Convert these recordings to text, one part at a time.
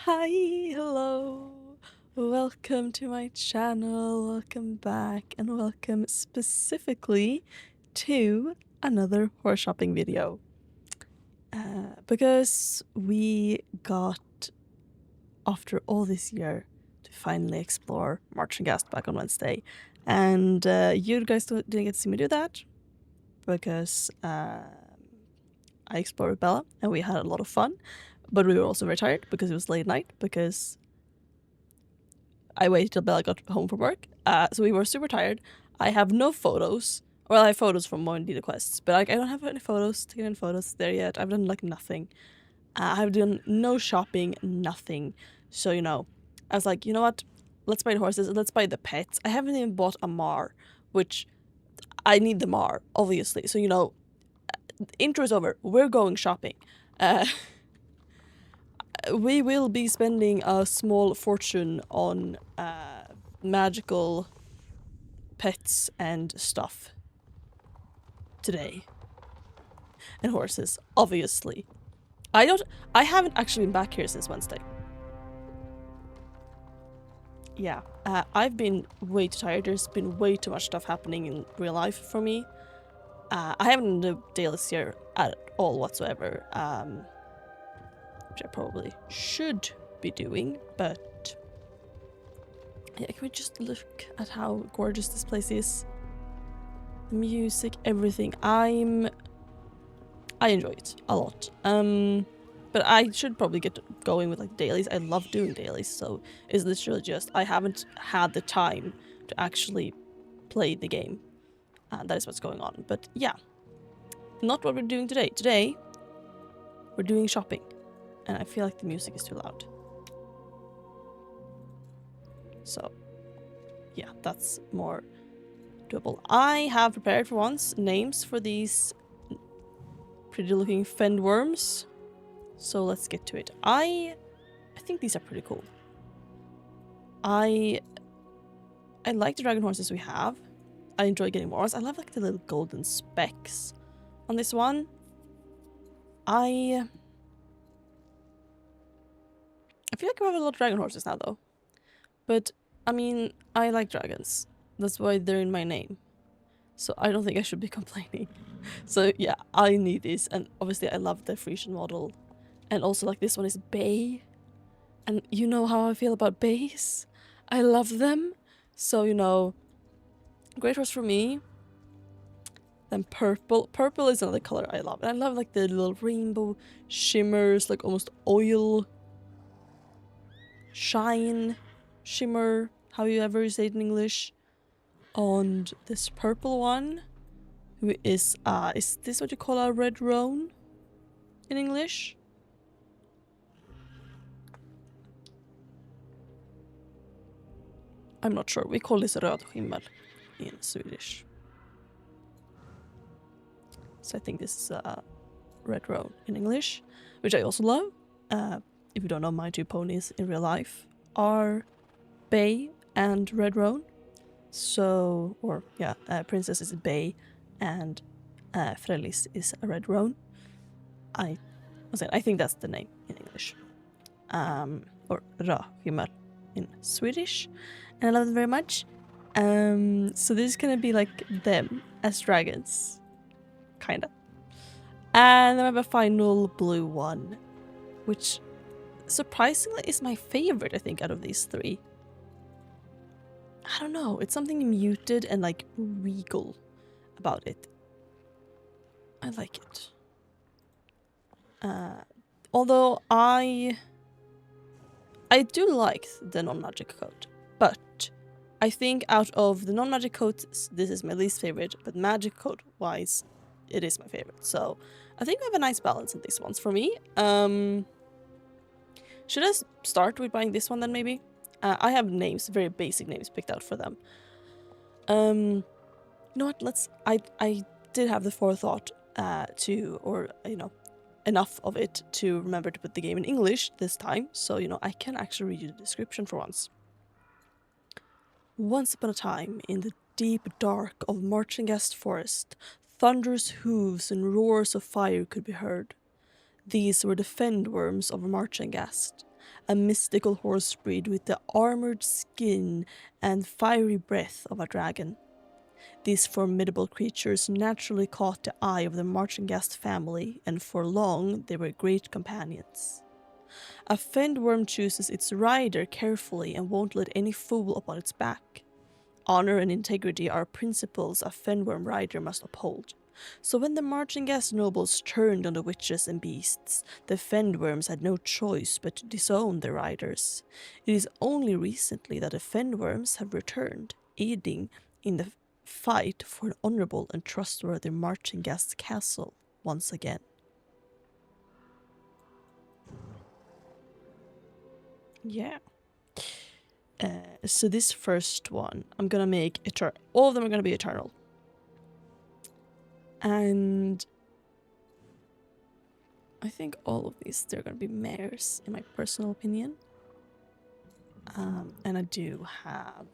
Hi, hello, welcome to my channel, welcome back, and welcome specifically to another horse shopping video. Because we got, after all this year, to finally explore Marchenghast back on Wednesday, and you guys didn't get to see me do that, because I explored with Bella, and we had a lot of fun. But we were also very tired because it was late night, because I waited till Bella got home from work. So we were super tired. I have no photos. Well, I have photos from one of the quests, but like I don't have any photos, taken any photos there yet. I've done like nothing. I've done no shopping, nothing. So, I was like, you know what? Let's buy the horses, let's buy the pets. I haven't even bought a Mar, which I need the Mar, obviously. So, intro is over. We're going shopping. We will be spending a small fortune on magical pets and stuff today. And horses, obviously. I haven't actually been back here since Wednesday. Yeah, I've been way too tired. There's been way too much stuff happening in real life for me. I haven't done the dailies here at all whatsoever, which I probably should be doing, but yeah, can we just look at how gorgeous this place is? The music, everything. I enjoy it a lot. But I should probably get going with like dailies. I love doing dailies, so it's literally just I haven't had the time to actually play the game. That is what's going on. But yeah, not what we're doing today. Today, we're doing shopping, and I feel like the music is too loud. So yeah, that's more doable. I have prepared for once names for these pretty looking fend worms. So let's get to it. I think these are pretty cool. I like the dragon horses we have. I enjoy getting more ones. I love like the little golden specks on this one. I feel like we have a lot of dragon horses now though. But I mean, I like dragons. That's why they're in my name. So I don't think I should be complaining. So yeah, I need this. And obviously I love the Frisian model. And also like this one is bay. And you know how I feel about bays. I love them. So, great horse for me. Then purple. Purple is another color I love. And I love like the little rainbow shimmers, like almost oil. Shine. Shimmer. However you say it in English. On this purple one. Who is this what you call a red roan? In English? I'm not sure. We call this röd himmel in Swedish. So I think this is a red roan in English, which I also love. If you don't know, my two ponies in real life are bay and red roan. So, or yeah, Princess is bay and Frellis is a red roan. I think that's the name in English. Or Rödhimmel in Swedish. And I love them very much. So this is gonna be like them as dragons. Kinda. And then I have a final blue one, which surprisingly is my favorite, I think, out of these three. I don't know, it's something muted and like regal about it. I like it. Although I do like the non-magic coat, but I think out of the non-magic coats, this is my least favorite, but magic coat wise, it is my favorite. So I think we have a nice balance in these ones for me. Should I start with buying this one then maybe? I have names, very basic names picked out for them. You know what, I did have the forethought enough of it to remember to put the game in English this time, so, I can actually read you the description for once. Once upon a time, in the deep dark of Marchenghast forest, thunderous hooves and roars of fire could be heard. These were the fend worms of Marchenghast, a mystical horse breed with the armored skin and fiery breath of a dragon. These formidable creatures naturally caught the eye of the Marchenghast family, and for long they were great companions. A fendworm chooses its rider carefully and won't let any fool upon its back. Honor and integrity are principles a fenworm rider must uphold. So when the Marchenghast nobles turned on the witches and beasts, the fenworms had no choice but to disown their riders. It is only recently that the fenworms have returned, aiding in the fight for an honorable and trustworthy Marchenghast castle once again. Yeah. So this first one, I'm gonna make eternal. All of them are gonna be eternal. And I think all of these, they're gonna be mares, in my personal opinion. And I do have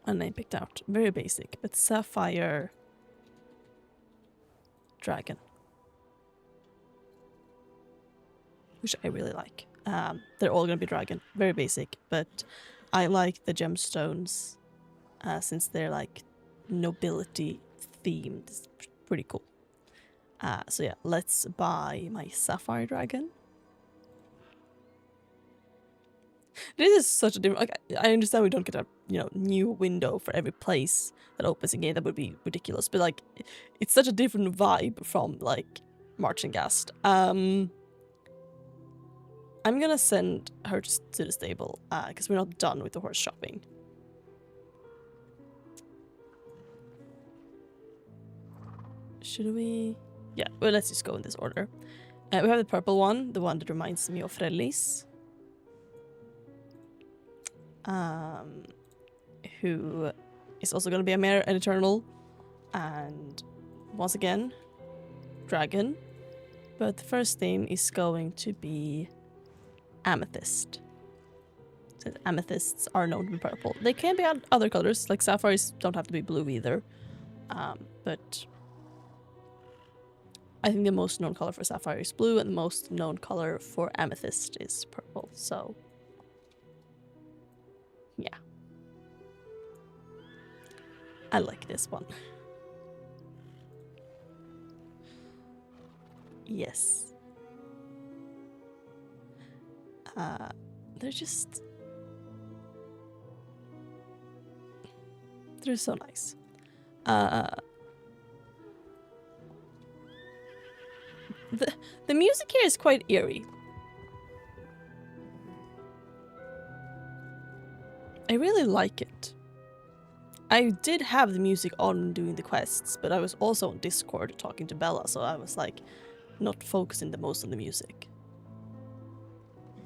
a name picked out. Very basic, but Sapphire Dragon. Which I really like. They're all gonna be dragon. Very basic, but I like the gemstones since they're like nobility themed. It's pretty cool. So yeah, let's buy my Sapphire Dragon. This is such a different. Like, I understand we don't get a new window for every place that opens again. That would be ridiculous. But like, it's such a different vibe from like Marchenghast. I'm gonna send her to the stable because we're not done with the horse shopping. Should we? Yeah, well, let's just go in this order. We have the purple one, the one that reminds me of Frellis. Who is also going to be a mare and eternal. And once again, dragon. But the first name is going to be Amethyst. So amethysts are known to be purple. They can be other colors, like sapphires don't have to be blue either. But I think the most known color for sapphire is blue, and the most known color for amethyst is purple. So, yeah. I like this one. Yes. They're just... They're so nice. The music here is quite eerie. I really like it. I did have the music on doing the quests, but I was also on Discord talking to Bella, so I was like not focusing the most on the music.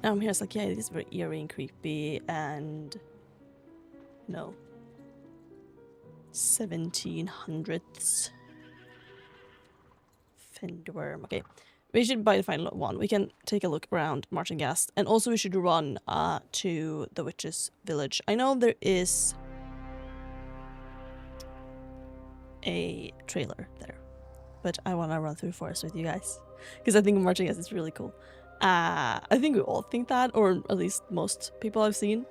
Now I'm here, it's like, yeah, it is very eerie and creepy, and 1700s Fendworm. Okay, we should buy the final one. We can take a look around Marchenghast, and also we should run to the witch's village. I know there is a trailer there, but I want to run through the forest with you guys because I think Marchenghast is really cool. I think we all think that, or at least most people I've seen.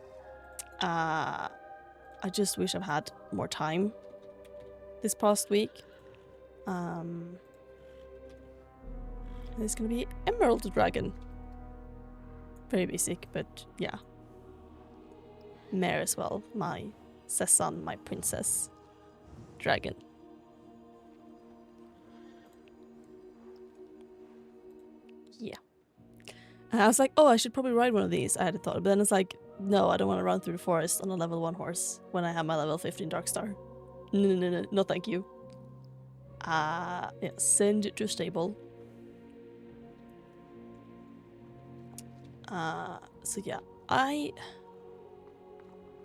I just wish I've had more time this past week. It's gonna be Emerald Dragon. Very basic, but yeah. Mare as well, my Sessan, my princess dragon. Yeah. And I was like, oh, I should probably ride one of these. I had a thought, but then it's like, no, I don't want to run through the forest on a level 1 horse when I have my level 15 Darkstar. No, no, thank you. Yeah, send it to a stable. So yeah,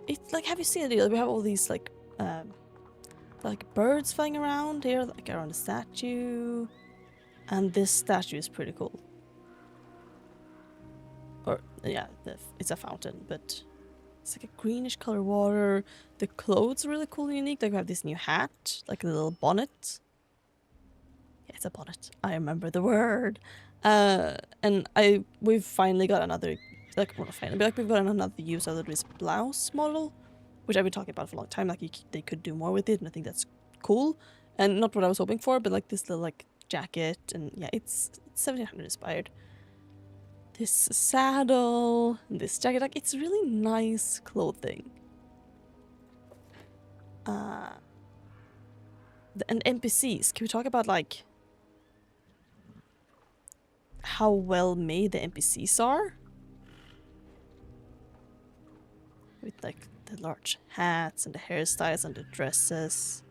it's like, have you seen it? We have all these like birds flying around here, like around the statue, and this statue is pretty cool. Or yeah, it's a fountain, but it's like a greenish color water. The clothes are really cool and unique. Like we have this new hat, like a little bonnet. Yeah, it's a bonnet. I remember the word. And we've finally got another, like, well, not finally, but like we've got another use out of this blouse model, which I've been talking about for a long time. Like, they could do more with it, and I think that's cool. And not what I was hoping for, but like this little like jacket, and yeah, it's 1700 inspired. This saddle, and this jacket, like, it's really nice clothing. And NPCs, can we talk about like how well made the NPCs are? With like the large hats and the hairstyles and the dresses.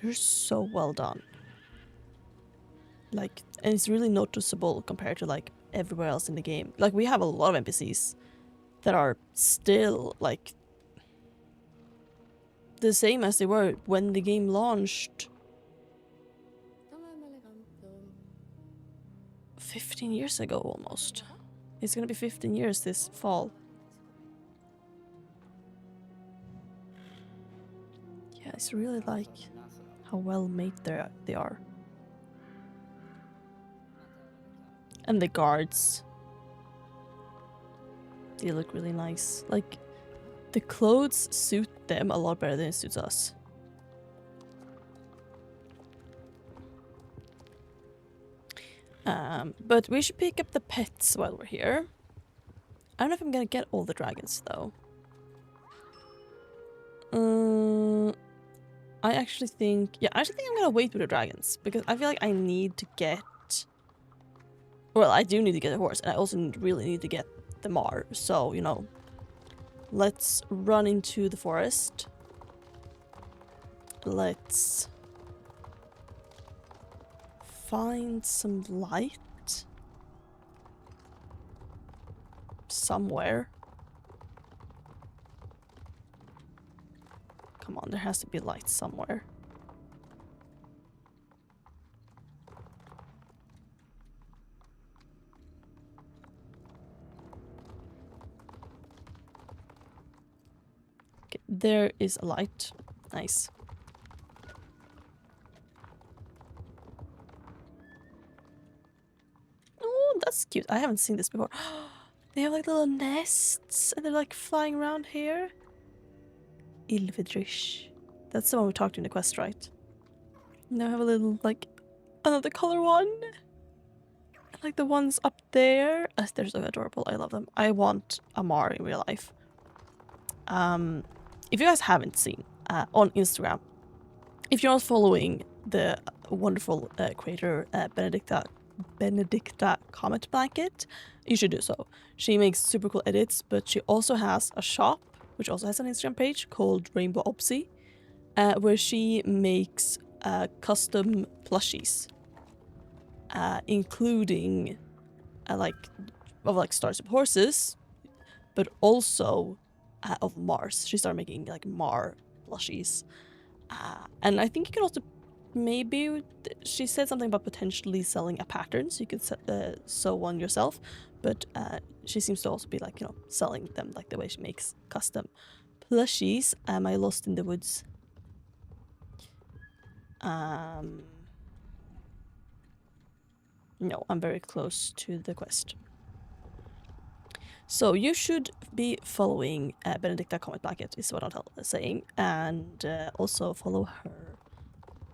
They're so well done. Like, and it's really noticeable compared to like everywhere else in the game. Like, we have a lot of NPCs that are still like the same as they were when the game launched 15 years ago almost. It's gonna be 15 years this fall. Yeah, it's really like how well made they are. And the guards, they look really nice. Like, the clothes suit them a lot better than it suits us. But we should pick up the pets while we're here. I don't know if I'm gonna get all the dragons though. I actually think I'm gonna wait with the dragons because I feel like I need to get. Well, I do need to get a horse, and I also really need to get the Mar. So, you know, let's run into the forest. Let's find some light somewhere. Come on, there has to be light somewhere. Okay, there is a light. Nice. Oh, that's cute. I haven't seen this before. They have like little nests and they're like flying around here. Ilvidrish. That's the one we talked to in the quest, right? Now I have a little, like, another color one. Like the ones up there. They're so adorable. I love them. I want a Mar in real life. If you guys haven't seen on Instagram, if you're not following the wonderful creator Benedicta Comet Blanket, you should do so. She makes super cool edits, but she also has a shop, which also has an Instagram page called Rainbow Opsy, where she makes custom plushies, including of Stars of Horses, but also of Mars. She started making like Mar plushies, and I think you can also maybe she said something about potentially selling a pattern, so you could sew one yourself. But she seems to also be like, you know, selling them like the way she makes custom plushies. Am I lost in the woods? No, I'm very close to the quest. So you should be following Benedicta Comet Blanket, is what I'm saying, and also follow her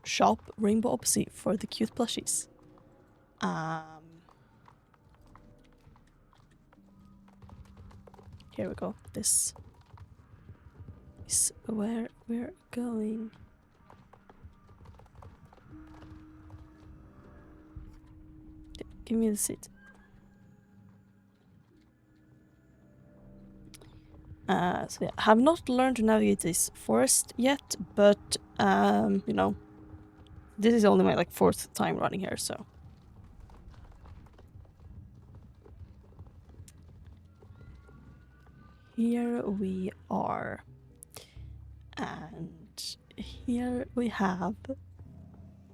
shop, Rainbow Opsy, for the cute plushies. Here we go. This is where we're going. Give me the seat. So yeah, I have not learned to navigate this forest yet, but you know, this is only my like 4th time running here, so. Here we are. And here we have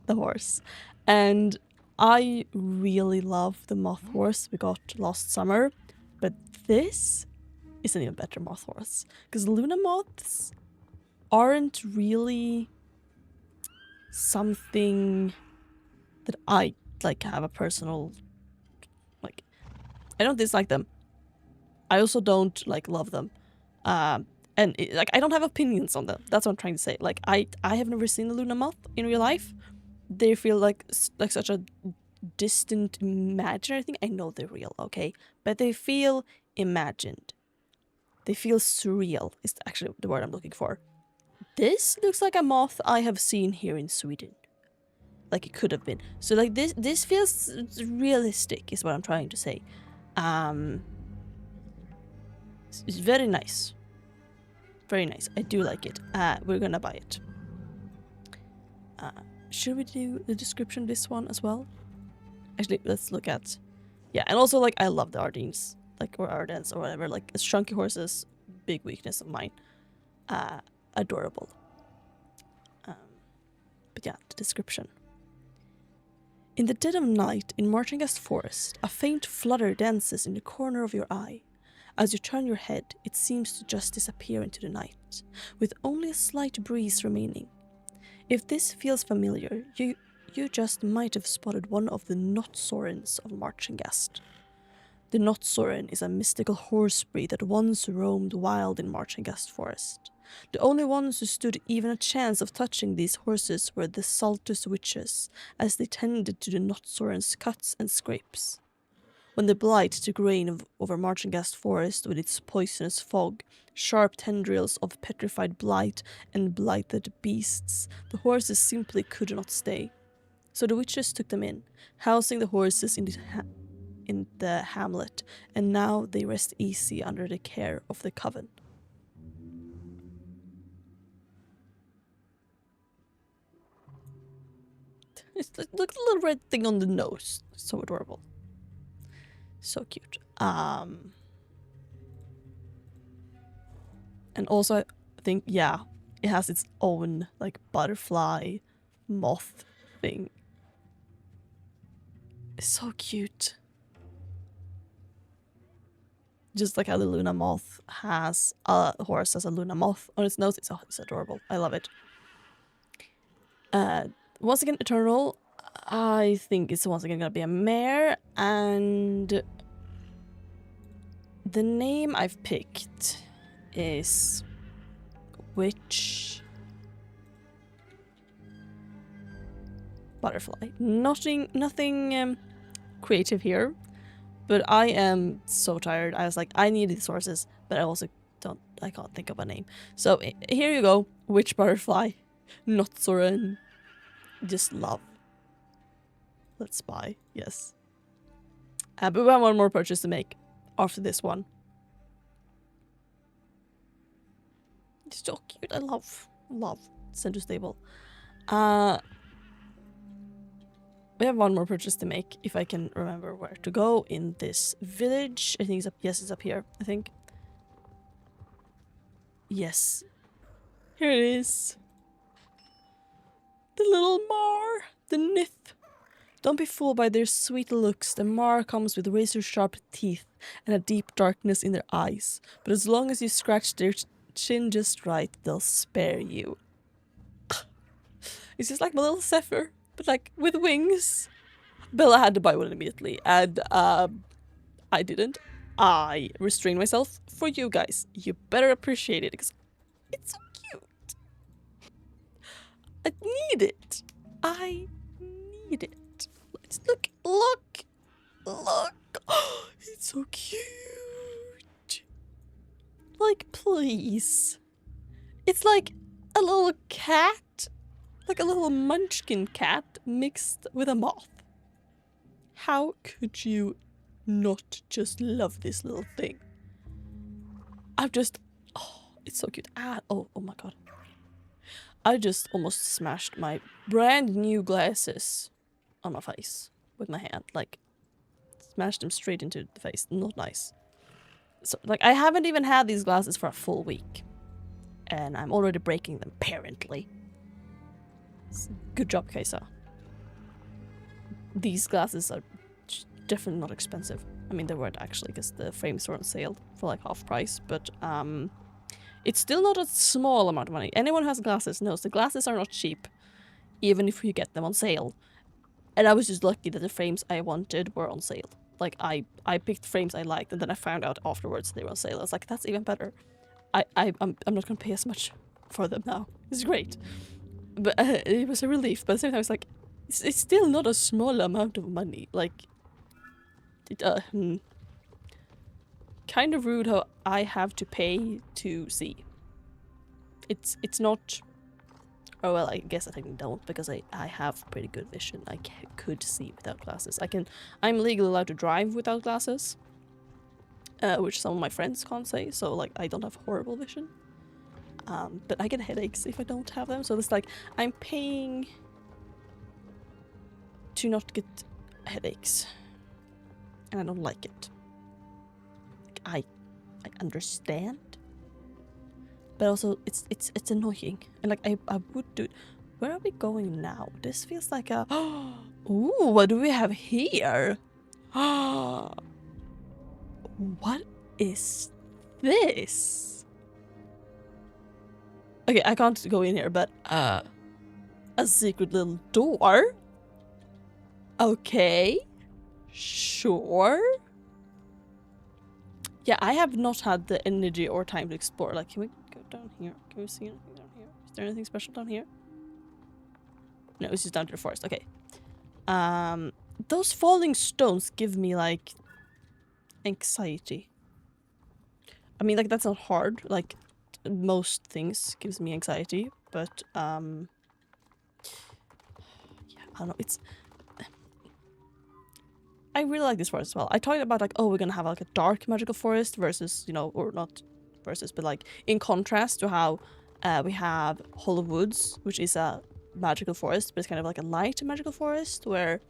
the horse. And I really love the moth horse we got last summer, but this is an even better moth horse. Because Luna moths aren't really something that I like have a personal, like, I don't dislike them. I also don't like love them. And like I don't have opinions on them. That's what I'm trying to say. Like I have never seen the Luna moth in real life. They feel like such a distant imaginary thing. I know they're real, okay, but they feel imagined. They feel surreal. Is actually the word I'm looking for. This looks like a moth I have seen here in Sweden. Like it could have been. So like this feels realistic is what I'm trying to say. It's very nice. Very nice. I do like it. We're gonna buy it. Should we do the description of this one as well? Actually, let's look at... Yeah, and also, like, I love the Ardens. Like, or Ardens or whatever. Like, it's chunky horses. Big weakness of mine. Adorable. But yeah, the description. In the dead of night, in Marchenghast forest, a faint flutter dances in the corner of your eye. As you turn your head, it seems to just disappear into the night, with only a slight breeze remaining. If this feels familiar, you just might have spotted one of the Not-Sorens of Marchenghast. The Not-Soren is a mystical horse breed that once roamed wild in Marchenghast forest. The only ones who stood even a chance of touching these horses were the Saltus witches, as they tended to the Not-Soren's cuts and scrapes. When the blight took reign over Marchenghast forest with its poisonous fog, sharp tendrils of petrified blight and blighted beasts, the horses simply could not stay. So the witches took them in, housing the horses in the hamlet, and now they rest easy under the care of the coven. Look at the little red thing on the nose. So adorable. So cute. And also I think, yeah, it has its own like butterfly moth thing. It's so cute. Just like how the Luna moth has a horse as a Luna moth on its nose. It's adorable. I love it. Once again, Eternal. I think it's once again gonna be a mare, and the name I've picked is Witch Butterfly. Nothing creative here, but I am so tired. I was like, I need these sources, but I can't think of a name. So here you go, Witch Butterfly, not Soren. Just love. Let's buy, yes. But we have one more purchase to make after this one. It's so cute. I love Center Stable. We have one more purchase to make, if I can remember where to go in this village. I think it's up. Yes, it's up here, I think. Yes. Here it is. The little Mar. The Nith. Don't be fooled by their sweet looks. The Mar comes with razor-sharp teeth and a deep darkness in their eyes. But as long as you scratch their chin just right, they'll spare you. It's just like my little Zephyr, but like with wings. Bella had to buy one immediately, and I didn't. I restrained myself for you guys. You better appreciate it, because it's so cute. I need it. I need it. Let's look. It's so cute. Like, please. It's like a little cat. Like a little munchkin cat mixed with a moth. How could you not just love this little thing? It's so cute. Oh my god. I just almost smashed my brand new glasses on my face with my hand. Like, smashed them straight into the face. Not nice. So, like, I haven't even had these glasses for a full week. And I'm already breaking them, apparently. Good job, Kaisa. These glasses are definitely not expensive. I mean, they weren't actually, because the frames were on sale for like half price, but it's still not a small amount of money. Anyone who has glasses knows the glasses are not cheap, even if you get them on sale. And I was just lucky that the frames I wanted were on sale. Like, I picked frames I liked, and then I found out afterwards they were on sale. I was like, that's even better. I'm not gonna pay as much for them now. It's great. But it was a relief. But at the same time, it's like, it's still not a small amount of money. Like, kind of rude how I have to pay to see. It's not. Oh well, I guess I technically don't, because I have pretty good vision. I could see without glasses. I'm legally allowed to drive without glasses, which some of my friends can't say. So like, I don't have horrible vision. But I get headaches if I don't have them. So it's like, I'm paying to not get headaches, and I don't like it. Like, I understand, but also it's annoying, and like I would do it. Where are we going now? This feels like a ooh, what do we have here? What is this? Okay, I can't go in here, but a secret little door. Okay, sure. Yeah, I have not had the energy or time to explore. Like, can we go down here? Can we see anything down here? Is there anything special down here? No, it's just down to the forest. Okay. Those falling stones give me, like, anxiety. I mean, like, that's not hard. Like, most things gives me anxiety. But, yeah, I don't know. It's... I really like this forest as well. I talked about, like, oh, we're gonna have, like, a dark magical forest versus, you know, or not versus, but, like, in contrast to how we have Hollow Woods, which is a magical forest, but it's kind of like a light magical forest where,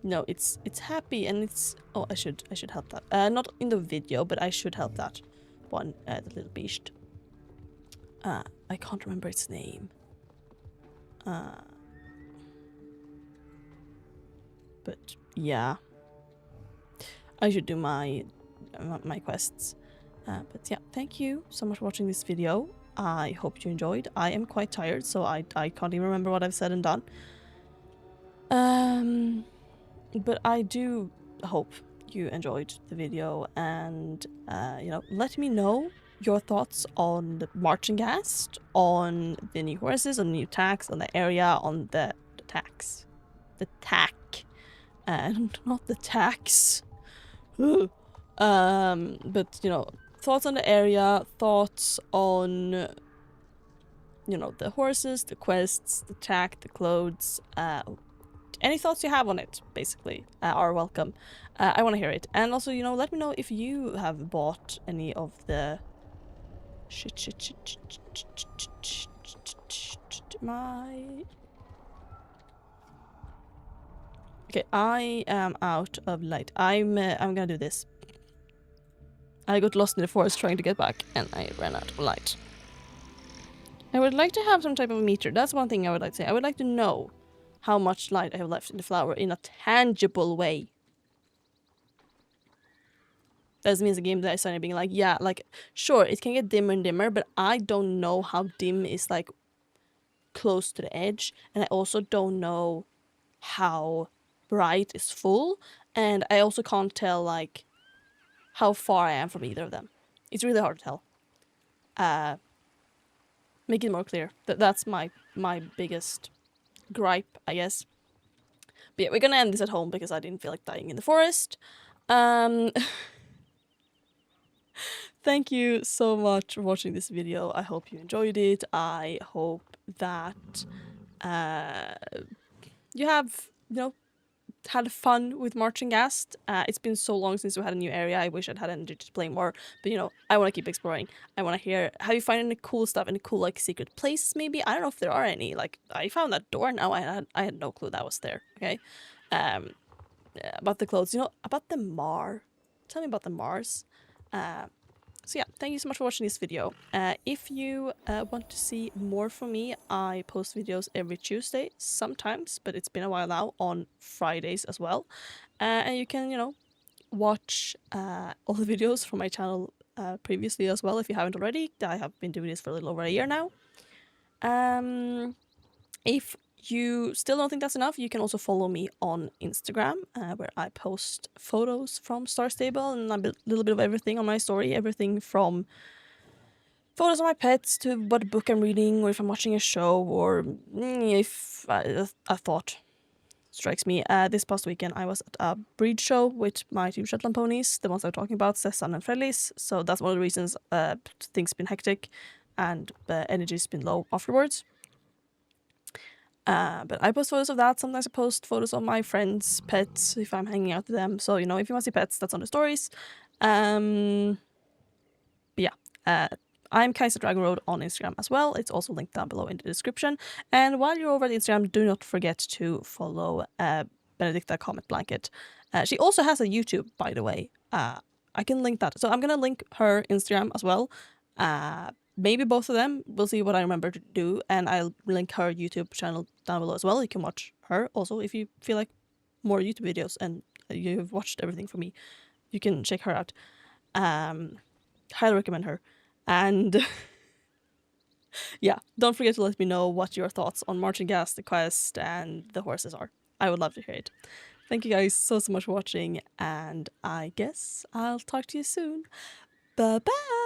you know, it's happy and it's... Oh, I should help that. Not in the video, but I should help that one, the little beast. I can't remember its name. But, yeah. I should do my quests. But yeah, thank you so much for watching this video. I hope you enjoyed. I am quite tired, so I can't even remember what I've said and done. But I do hope you enjoyed the video, and you know, let me know your thoughts on the Marchenghast, on the new horses, on the new tax, on the area, on the tax. The tack. And not the tax. But you know, thoughts on the area, thoughts on, you know, the horses, the quests, the tack, the clothes, any thoughts you have on it, basically, are welcome. I want to hear it. And also, you know, let me know if you have bought any of the Okay, I am out of light. I'm gonna do this. I got lost in the forest trying to get back, and I ran out of light. I would like to have some type of meter. That's one thing I would like to say. I would like to know how much light I have left in the flower in a tangible way. That means the game that I started being like, yeah, like, sure, it can get dimmer and dimmer, but I don't know how dim is, like, close to the edge, and I also don't know how bright is full, and I also can't tell, like, how far I am from either of them. It's really hard to tell. Make it more clear. That's my biggest gripe, I guess. But yeah, we're gonna end this at home because I didn't feel like dying in the forest. Thank you so much for watching this video. I hope you enjoyed it. I hope that you have, you know, had fun with Marchenghast. It's been so long since we had a new area. I wish I'd had energy to play more, but you know, I want to keep exploring. I want to hear, have you found any cool stuff, any cool, like, secret places maybe? I don't know if there are any. Like, I found that door now. I had no clue that was there. Okay. About the clothes, you know, about the Mar. Tell me about the Mars. So yeah, thank you so much for watching this video. If you want to see more from me, I post videos every Tuesday sometimes, but it's been a while now, on Fridays as well. And you can, you know, watch all the videos from my channel previously as well if you haven't already. I have been doing this for a little over a year now. If you still don't think that's enough, you can also follow me on Instagram, where I post photos from Star Stable and a little bit of everything on my story. Everything from photos of my pets to what book I'm reading, or if I'm watching a show, or if a thought strikes me. This past weekend, I was at a breed show with my two Shetland ponies, the ones I'm talking about, Sessan and Frelis. So that's one of the reasons things been hectic and the energy's been low afterwards. But I post photos of that. Sometimes I post photos of my friends' pets if I'm hanging out with them. So, you know, if you want to see pets, that's on the stories. But yeah, I'm Kaiser Dragon Road on Instagram as well. It's also linked down below in the description. And while you're over at Instagram, do not forget to follow Benedicta Comet Blanket. She also has a YouTube, by the way. I can link that. So I'm going to link her Instagram as well. Maybe both of them. We'll see what I remember to do. And I'll link her YouTube channel down below as well. You can watch her also if you feel like more YouTube videos and you've watched everything from me. You can check her out. Highly recommend her. And yeah, don't forget to let me know what your thoughts on Marchenghast, the quest, and the horses are. I would love to hear it. Thank you guys so much for watching, and I guess I'll talk to you soon. Bye-bye!